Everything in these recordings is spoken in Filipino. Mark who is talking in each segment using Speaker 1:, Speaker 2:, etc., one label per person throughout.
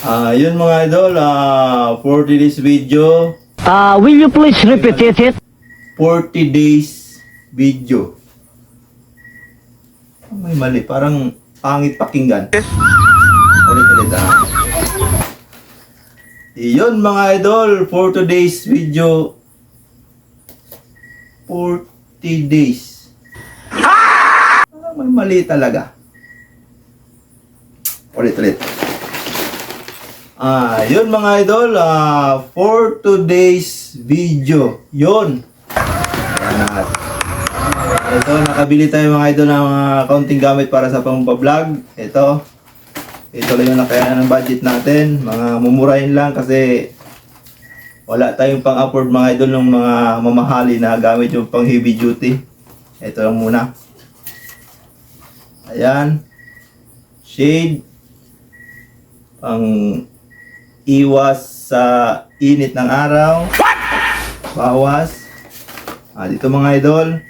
Speaker 1: Yun mga idol, for today's video,
Speaker 2: Will you please repeat it?
Speaker 1: 40 days video. May mali, parang pangit pakinggan. Ulit-ulit Yun mga idol, for today's video, 40 days. Parang may mali talaga. Ulit-ulit. Yun mga idol, for today's video. Yun. Ayan. Ito, nakabili tayo mga idol ng kaunting gamit para sa pang-vlog. Ito lang yung nakayanan ng budget natin. Mga mumurahin lang kasi wala tayong pang-afford mga idol ng mga mamahali na gamit yung pang heavy duty. Ito lang muna. Ayan. Shade. Pang iwas sa init ng araw. Bawas. Dito mga idol.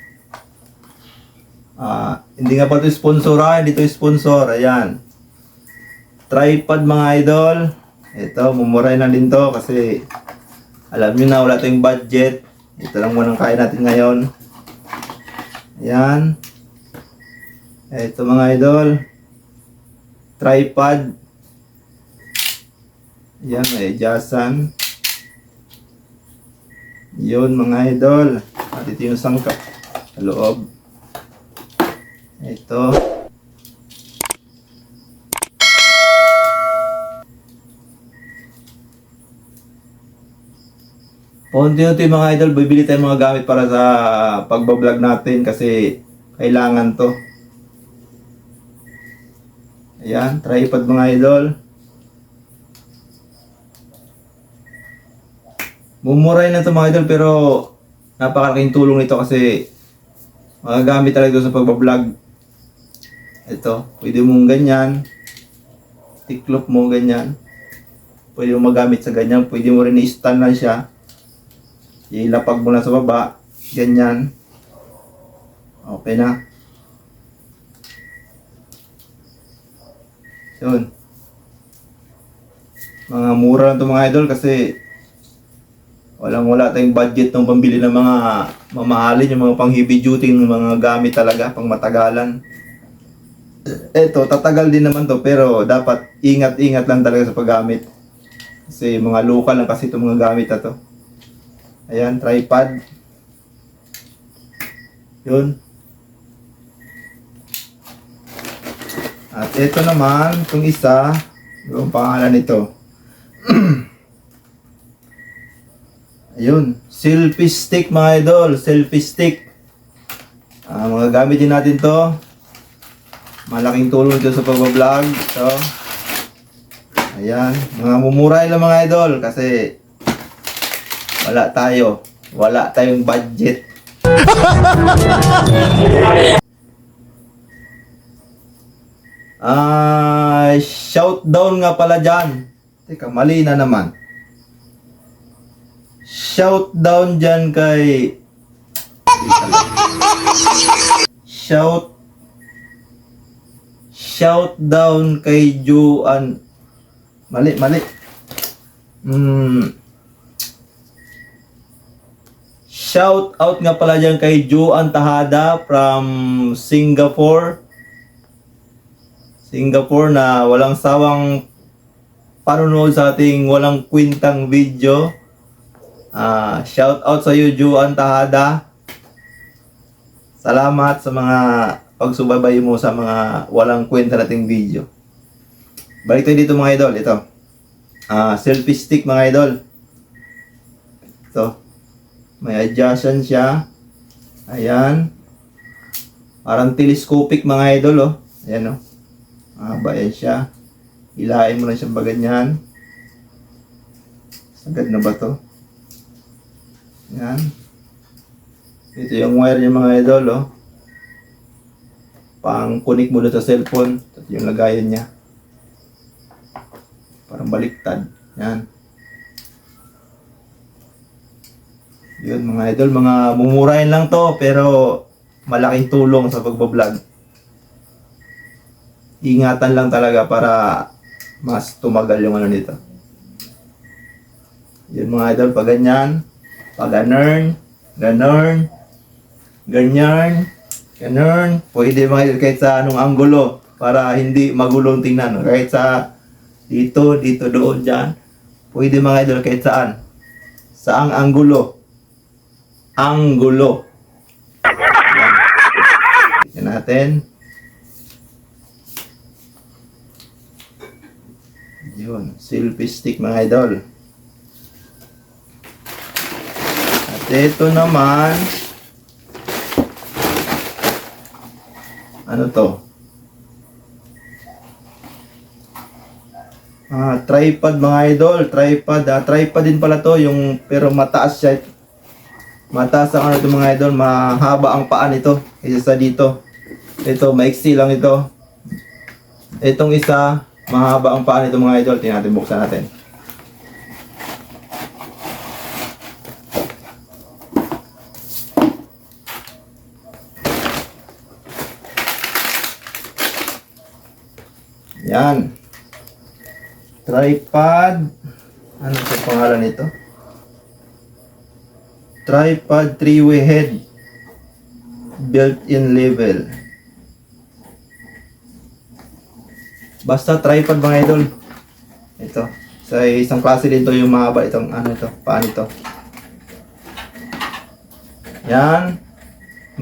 Speaker 1: Hindi nga pa ito sponsor hindi ito sponsor. Ayan. Tripod mga idol. Ito, mumuray na din to kasi alam nyo na wala tayong budget. Ito lang muna ang kaya natin ngayon. Ayan. Ito mga idol. Tripod. Yan, may adjustan. Yun mga idol. At ito yung sangkap sa loob. Ito. Paunti-unti mga idol, bibili tayong mga gamit para sa pagbablog natin kasi kailangan to. Ayan, tripod mga idol. Mumuray na ito mga idol pero napakalaking tulong nito kasi magagamit talaga sa pagbablog. Ito, pwede mong ganyan. Tiklop mo ganyan. Pwede mo magamit sa ganyan. Pwede mo rin i-stand na siya. Ilapag mo na sa baba. Ganyan. Okay na. Yun. Mga mura na ito mga idol kasi wala tayong budget ng pambili ng mga mamahalin, yung mga pang heavy duty, ng mga gamit talaga, pang matagalan. Eto, tatagal din naman to pero dapat ingat-ingat lang talaga sa paggamit. Kasi mga local lang kasi itong mga gamit na to. Ayan, tripod. Yun. At ito naman, itong isa, yung pangalan nito. Ayun, selfie stick mga idol, selfie stick. Mga gamitin natin to. Malaking tulong ito sa pagbablog. So, ayan, mga mumuray lang mga idol kasi wala tayong budget. Shoutdown nga pala dyan. Teka, mali na naman. Shoutdown dyan kay Shoutdown kay Juan. Mali. Shout out nga pala dyan kay Juan Tahada from Singapore na walang sawang panunood sa ating walang kwintang video. Shout out sa iyo Juan Tahada. Salamat sa mga pagsubaybay mo sa mga walang kwenta nating video. Balik tayo dito mga idol. Ito. Selfie stick mga idol. Ito. May adjustment siya. Ayan. Parang telescopic mga idol oh. Ayan oh. Ayan siya. Hilahin mo lang siya ba ganyan. Sagad na ba to? Yan. Ito yung wire niya mga idol, oh. Pang connect mo doon sa cellphone. Ito yung lagayan niya. Parang baliktad. Yan. Yun mga idol, mga mumurahin lang to pero malaking tulong sa pagbablog. Ingatan lang talaga para mas tumagal yung ano nito. Yun mga idol, pag ganyan, pag ganern, ganyan, pwede mga idol kahit sa anong anggulo para hindi magulong tingnan. Kahit sa dito, doon, dyan. Pwede mga idol kahit saan. Saang anggulo. Anggulo. Yan. Tignan natin. Yun, selfie stick mga idol. At ito naman, ano to? Tripod mga idol, tripod. Tripod din pala to, yung pero mataas siya. Mataas ang ano ito mga idol, mahaba ang paa nito kaysa sa dito. Ito, maiksi lang ito. Itong isa, mahaba ang paa nito mga idol. Tingnan natin, buksan natin. Yan. Tripod. Ano sa pangalan nito? Tripod 3-way head. Built-in level. Basta tripod mga idol. Ito. Sa isang klase din to yung mahaba itong ano ito, paan ito. Yan.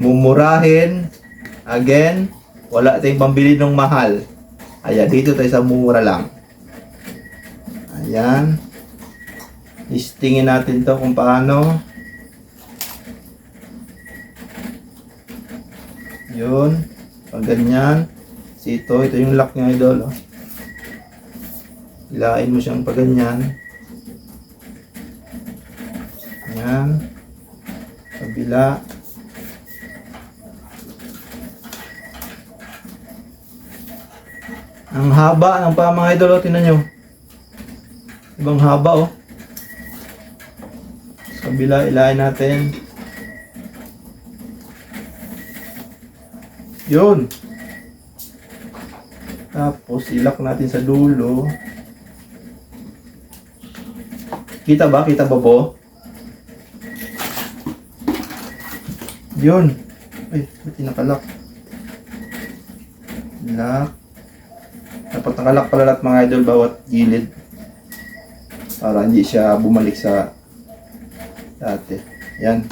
Speaker 1: Mumurahin. Again, wala tayong pambili ng mahal. Ayan, dito tayo sa mura lang. Ayan. Listingin natin to kung paano. Yun. Pag ganyan. Ito yung lock niya idol. Oh. Hilain mo siyang pag ganyan. Ayan. Kabila. Ang haba ng pa mga idol. Oh. Tingnan nyo. Ibang haba oh. Sa kabila, ilahin natin. Yun. Tapos, ilak natin sa dulo. Kita ba? Kita ba po? Yun. Ay, ba't nakalak? Lock. Dapat nakalak pala lahat mga idol bawat gilid. Para hindi siya bumalik sa dati. Yan.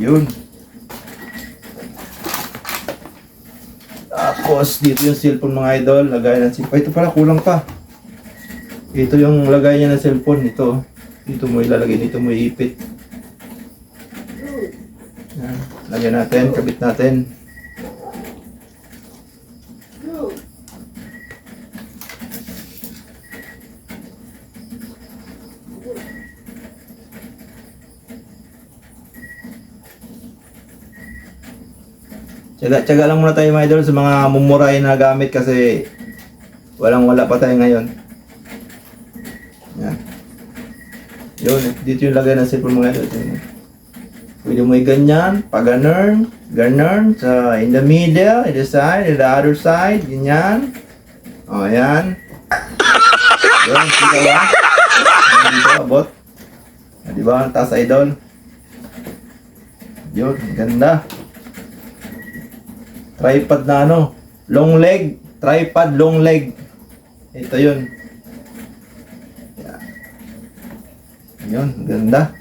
Speaker 1: Yun. Tapos, dito yung cellphone mga idol. Lagay ng cellphone. Ito pala, kulang pa. Ito yung lagay niya ng cellphone. Ito. Dito mo ilalagay. Dito mo iipit. Yan. Lagyan natin. Kabit natin. Tsaga lang muna tayo mga idol sa mga mumuray na gamit kasi wala pa tayo ngayon. Yan. Yun, dito yung lagay ng cellphone mga idol. Pwede mo i-ganyan, pag-ganern, sa in the middle, in the side, in the other side, ganyan. O, yan. Yun, kita ba? Dito, abot. Diba, ang taas idol. Yun, ganda. Tripod na ano, long leg, tripod long leg. Ito yun. Yan. Yun, ganda.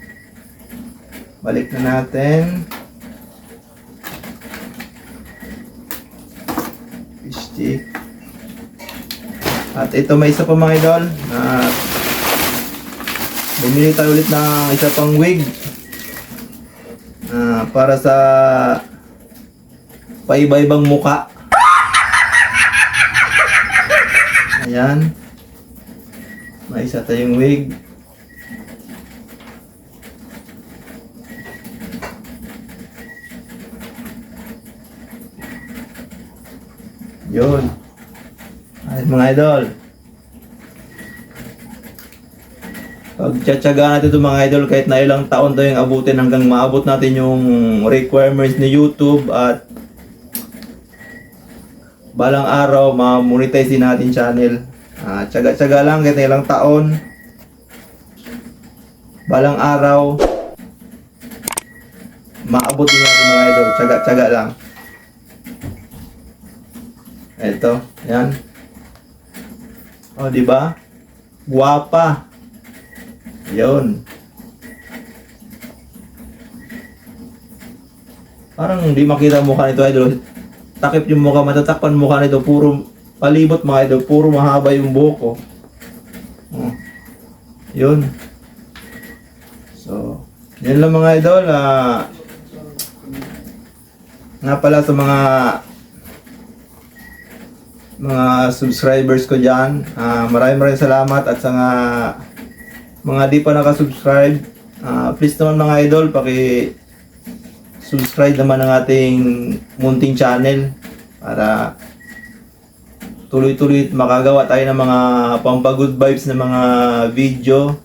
Speaker 1: Balik na natin. Stick. At ito may isa pa mga idol. Bumili tayo ulit ng isa pang wig. Para sa paiba-ibang muka. Ayan. May isa tayong wig. Yun. Ayun mga idol. Pagtsatsaga natin ito mga idol kahit na ilang taon tayong abutin hanggang maabot natin yung requirements ni YouTube at balang araw ma-monetize din natin channel. Tsaga-tsaga lang, kahit ilang taon. Balang araw, maabot din natin mga idol. Tsaga-tsaga lang. Ito, yan. O, di ba? Guwapa. Yun. Parang hindi makita ang mukha nito, idol. Takip yung mukha, matatakpan mukha nito. Puro palibot mga idol. Puro mahaba yung buhok ko. Oh. Yun. So, yun lang mga idol. Nga pala sa mga subscribers ko dyan. Maraming salamat at sa mga di pa nakasubscribe. Please naman mga idol, subscribe naman ng ating munting channel para tuloy-tuloy makagawa tayo ng mga pampa-good vibes na mga video.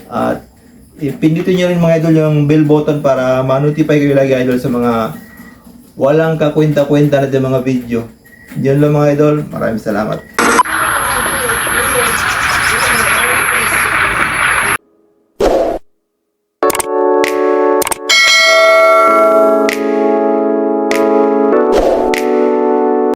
Speaker 1: At pindutin nyo rin mga idol yung bell button para ma-notify kayo lagi idol sa mga walang kakwenta-kwenta natin mga video. Yun lang mga idol. Maraming salamat.